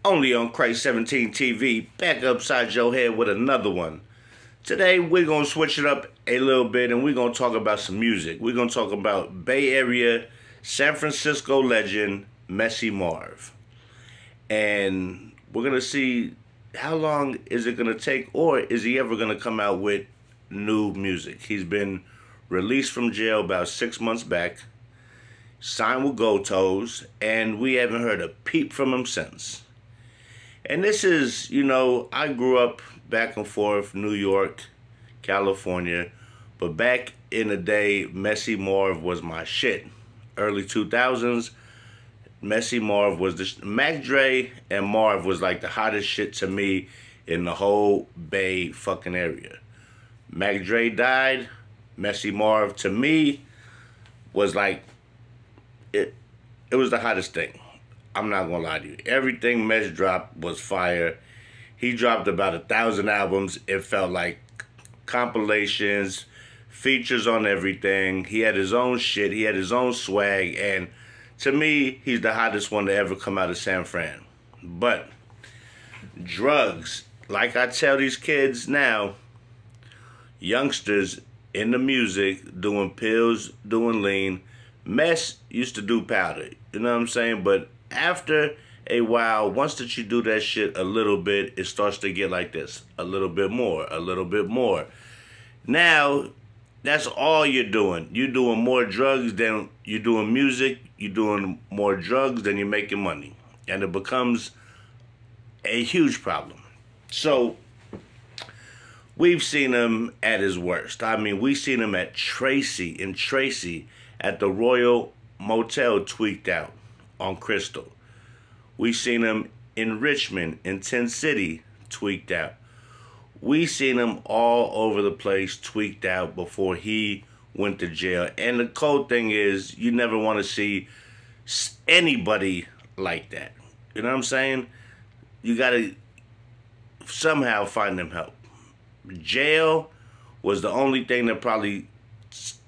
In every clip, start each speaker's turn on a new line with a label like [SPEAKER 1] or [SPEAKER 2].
[SPEAKER 1] Only on Christ 17 TV, back upside your head with another one. Today we're going to switch it up a little bit and we're going to talk about some music. We're going to talk about Bay Area, San Francisco legend, Messy Marv. And we're going to see how long is it going to take, or is he ever going to come out with new music. He's been released from jail about 6 months back, signed with Gold Toes, and we haven't heard a peep from him since. And this is, I grew up back and forth, New York, California, but back in the day, Messy Marv was my shit. Early 2000s, Messy Marv was the Mac Dre and Marv was like the hottest shit to me in the whole Bay fucking area. Mac Dre died. Messy Marv to me was like it was the hottest thing. I'm not gonna lie to you. Everything Mesh dropped was fire. He dropped about 1,000 albums. It felt like compilations, features on everything. He had his own shit. He had his own swag, and to me, he's the hottest one to ever come out of San Fran. But drugs, like I tell these kids now, youngsters in the music, doing pills, doing lean. Mess used to do powder, you know what I'm saying? But after a while, once that you do that shit a little bit, it starts to get like this. A little bit more, a little bit more. Now, that's all you're doing. You're doing more drugs than you're doing music. You're doing more drugs than you're making money. And it becomes a huge problem. So, we've seen him at his worst. I mean, we've seen him at Tracy at the Royal Motel tweaked out on Crystal. We've seen him in Richmond, in 10 City, tweaked out. We've seen him all over the place tweaked out before he went to jail. And the cold thing is, you never want to see anybody like that. You know what I'm saying? You got to somehow find them help. Jail was the only thing that probably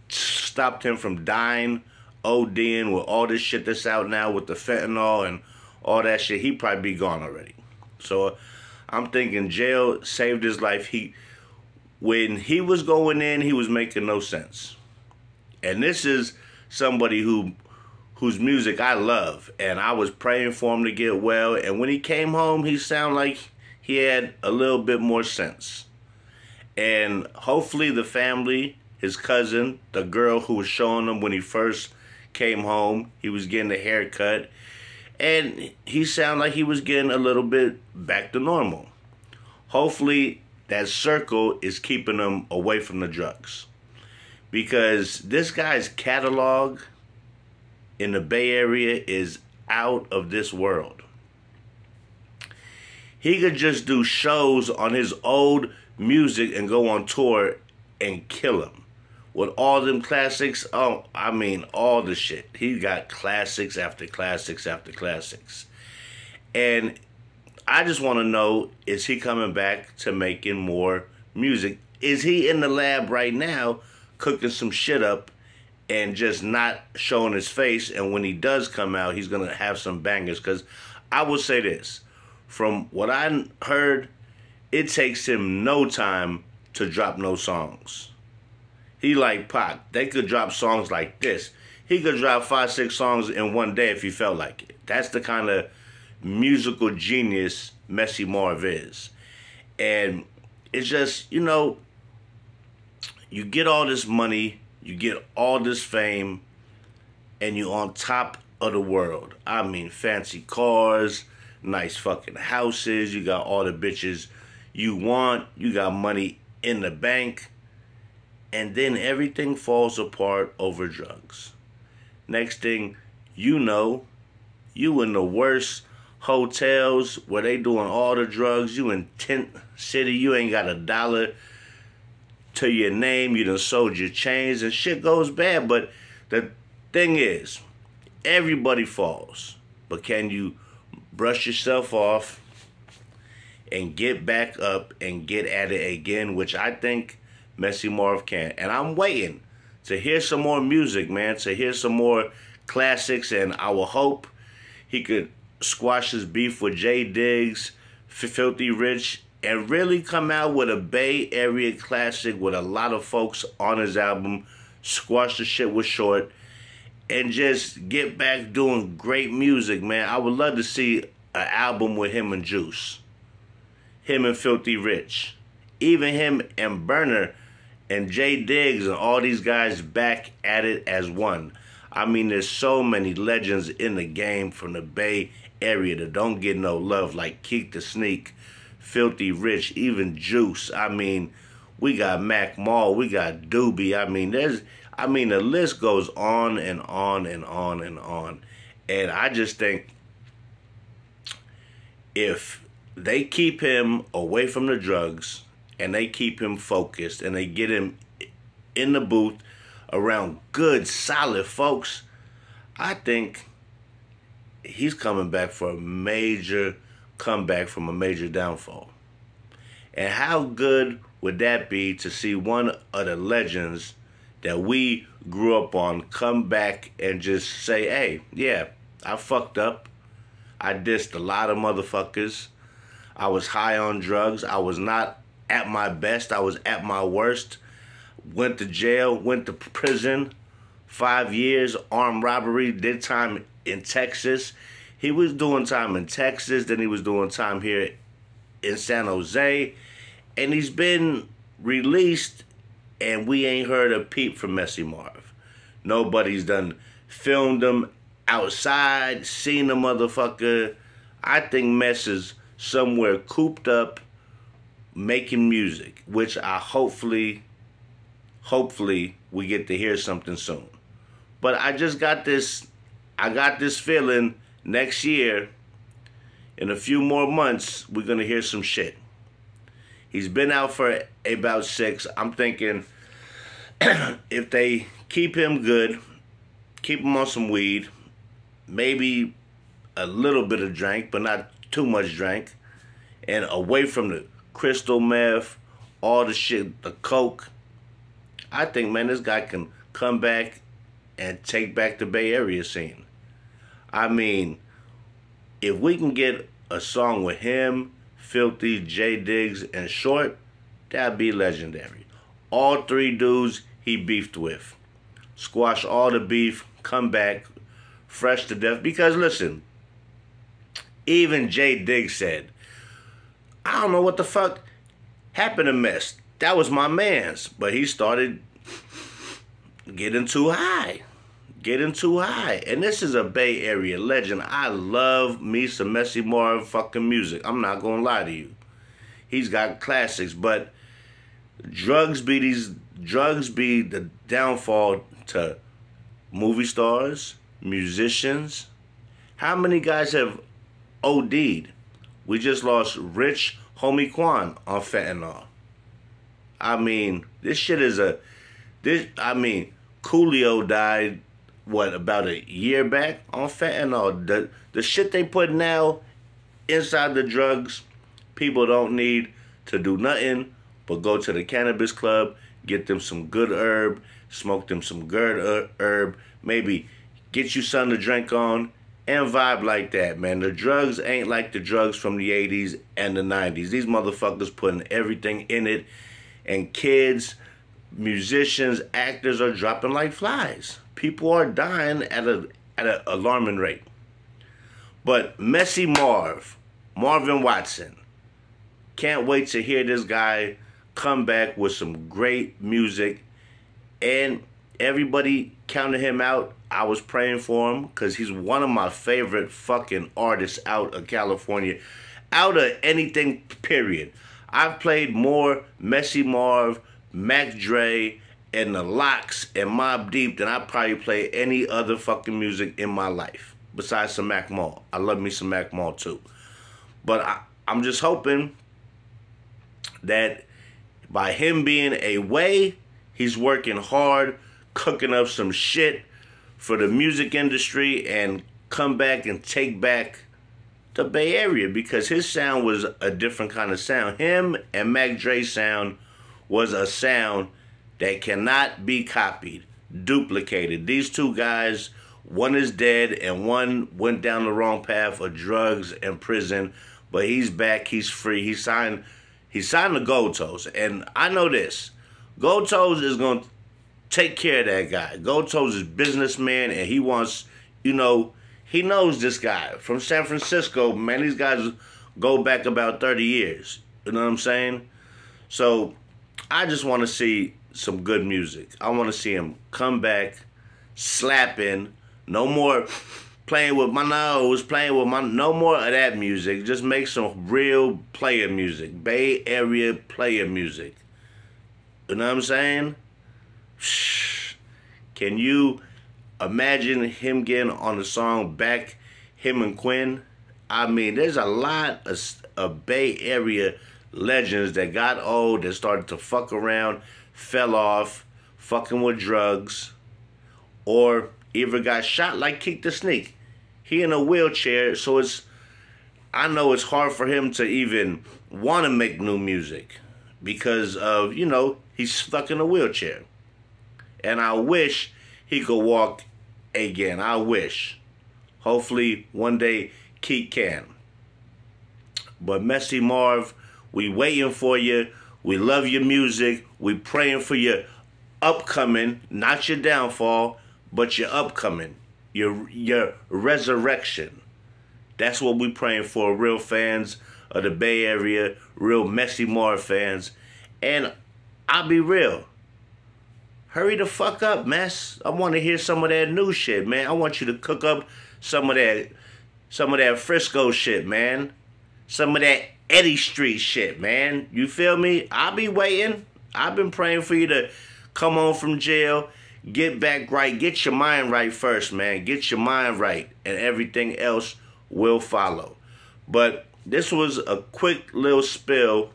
[SPEAKER 1] stopped him from dying, ODing, with all this shit that's out now with the fentanyl and all that shit. He'd probably be gone already. So I'm thinking jail saved his life. When he was going in, he was making no sense. And this is somebody whose music I love, and I was praying for him to get well. And when he came home, he sounded like he had a little bit more sense. And hopefully the family, his cousin, the girl who was showing him when he first came home, he was getting a haircut, and he sounded like he was getting a little bit back to normal. Hopefully that circle is keeping him away from the drugs. Because this guy's catalog in the Bay Area is out of this world. He could just do shows on his old music and go on tour and kill him. With all them classics, all the shit. He got classics after classics after classics. And I just want to know, is he coming back to making more music? Is he in the lab right now cooking some shit up and just not showing his face? And when he does come out, he's going to have some bangers. Because I will say this, from what I heard, it takes him no time to drop no songs. He like Pac. They could drop songs like this. He could drop 5, 6 songs in one day if he felt like it. That's the kind of musical genius Messy Marv is. And it's just, you get all this money, you get all this fame, and you're on top of the world. I mean, fancy cars, nice fucking houses, you got all the bitches you want, you got money in the bank, and then everything falls apart over drugs. Next thing you know, you in the worst hotels where they doing all the drugs. You in Tent City, you ain't got $1 to your name. You done sold your chains and shit goes bad. But the thing is, everybody falls. But can you brush yourself off and get back up and get at it again, which I think Messy Marv can. And I'm waiting to hear some more music, man, to hear some more classics, and I will hope he could squash his beef with Jay Diggs, Filthy Rich, and really come out with a Bay Area classic with a lot of folks on his album, squash the shit with Short, and just get back doing great music, man. I would love to see an album with him and Juice, him and Filthy Rich, even him and Burner and Jay Diggs and all these guys back at it as one. I mean, there's so many legends in the game from the Bay Area that don't get no love, like Keek the Sneak, Filthy Rich, even Juice. I mean, we got Mac Mall, we got Doobie. I mean, the list goes on and on and on and on. And I just think if they keep him away from the drugs and they keep him focused and they get him in the booth around good, solid folks, I think he's coming back for a major comeback from a major downfall. And how good would that be to see one of the legends that we grew up on come back and just say, hey, yeah, I fucked up. I dissed a lot of motherfuckers. I was high on drugs. I was not at my best. I was at my worst. Went to jail, went to prison, 5 years, armed robbery, did time in Texas. He was doing time in Texas, then he was doing time here in San Jose, and he's been released, and we ain't heard a peep from Messy Marv. Nobody's done filmed him outside, seen the motherfucker. I think Mess is somewhere cooped up, making music, which I hopefully we get to hear something soon. But I got this feeling next year, in a few more months, we're gonna hear some shit. He's been out for about 6. I'm thinking if they keep him good, keep him on some weed, maybe a little bit of drink, but not too much drink, and away from the crystal meth, all the shit, the coke, I think, man, this guy can come back and take back the Bay Area scene. I mean, if we can get a song with him, Filthy, Jay Diggs, and Short, that'd be legendary. All 3 dudes he beefed with. Squash all the beef, come back, fresh to death. Because, listen, even Jay Diggs said, I don't know what the fuck happened to Mess. That was my man's. But he started getting too high. And this is a Bay Area legend. I love me some Messy Marv fucking music. I'm not gonna lie to you. He's got classics, but drugs be the downfall to movie stars, musicians. How many guys have OD'd? We just lost Rich Homie Quan on fentanyl. I mean, this shit is Coolio died, what, about a year back on fentanyl. The shit they put now inside the drugs, people don't need to do nothing but go to the cannabis club, get them some good herb, smoke them some good herb, maybe get you something to drink on, and vibe like that, man. The drugs ain't like the drugs from the 80s and the 90s. These motherfuckers putting everything in it, and kids, musicians, actors are dropping like flies. People are dying at an alarming rate. But Messy Marv, Marvin Watson, can't wait to hear this guy come back with some great music. And everybody counted him out. I was praying for him because he's one of my favorite fucking artists out of California. Out of anything, period. I've played more Messy Marv, Mac Dre, and the Locks and Mobb Deep than I probably play any other fucking music in my life. Besides some Mac Mall. I love me some Mac Mall too. But I'm just hoping that by him being away, he's working hard, cooking up some shit for the music industry, and come back and take back the Bay Area, because his sound was a different kind of sound. Him and Mac Dre's sound was a sound that cannot be copied, duplicated. These two guys one is dead and one went down the wrong path of drugs and prison, but he's back, he's free. He signed the Gold Toes. And I know this. Gold Toes is going to take care of that guy. Gold Toes is businessman, and he wants, he knows this guy from San Francisco, man. These guys go back about 30 years. You know what I'm saying? So I just want to see some good music. I want to see him come back, slapping. No more playing with my nose, no more of that music. Just make some real player music. Bay Area player music. You know what I'm saying? Can you imagine him getting on the song Back, him and Quinn? I mean, there's a lot of Bay Area legends that got old, that started to fuck around, fell off, fucking with drugs, or either got shot like Keek the Sneak. He in a wheelchair, so I know it's hard for him to even want to make new music because of, he's stuck in a wheelchair. And I wish he could walk again. I wish. Hopefully one day Keek can. But Messy Marv, we waiting for you. We love your music. We praying for your upcoming, not your downfall, but your upcoming, your resurrection. That's what we praying for, real fans of the Bay Area, real Messy Marv fans. And I'll be real. Hurry the fuck up, Mess. I want to hear some of that new shit, man. I want you to cook up some of that Frisco shit, man. Some of that Eddie Street shit, man. You feel me? I'll be waiting. I've been praying for you to come home from jail, get back right, get your mind right first, man. Get your mind right, and everything else will follow. But this was a quick little spill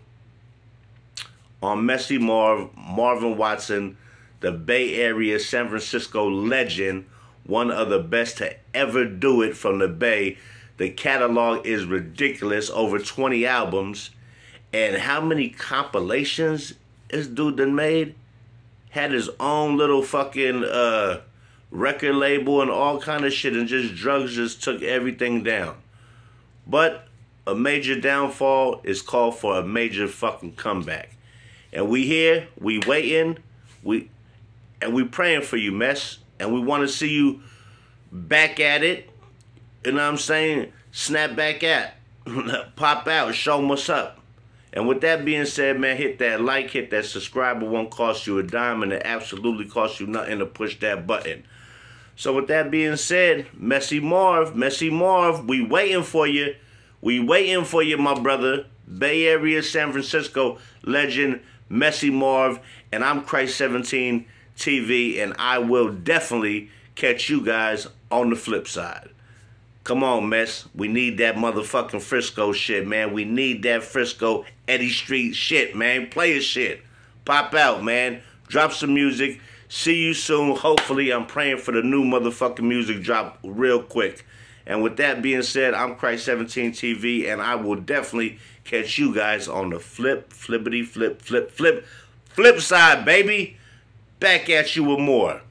[SPEAKER 1] on Messy Marv, Marvin Watson, the Bay Area San Francisco legend, one of the best to ever do it from the Bay. The catalog is ridiculous, over 20 albums. And how many compilations this dude done made? Had his own little fucking record label and all kind of shit, and just drugs just took everything down. But a major downfall is called for a major fucking comeback. And we here, we waiting, we praying for you, Mess. And we want to see you back at it. You know what I'm saying? Snap back at. Pop out. Show them what's up. And with that being said, man, hit that like, hit that subscribe. It won't cost you a dime, and it absolutely costs you nothing to push that button. So with that being said, Messy Marv, we waiting for you. We waiting for you, my brother. Bay Area, San Francisco legend, Messy Marv. And I'm Christ 17 TV, and I will definitely catch you guys on the flip side. Come on, Mess. We need that motherfucking Frisco shit, man. We need that Frisco Eddie Street shit, man. Play his shit. Pop out, man. Drop some music. See you soon. Hopefully, I'm praying for the new motherfucking music drop real quick. And with that being said, I'm Christ 17 TV, and I will definitely catch you guys on the flip side, baby. Back at you with more.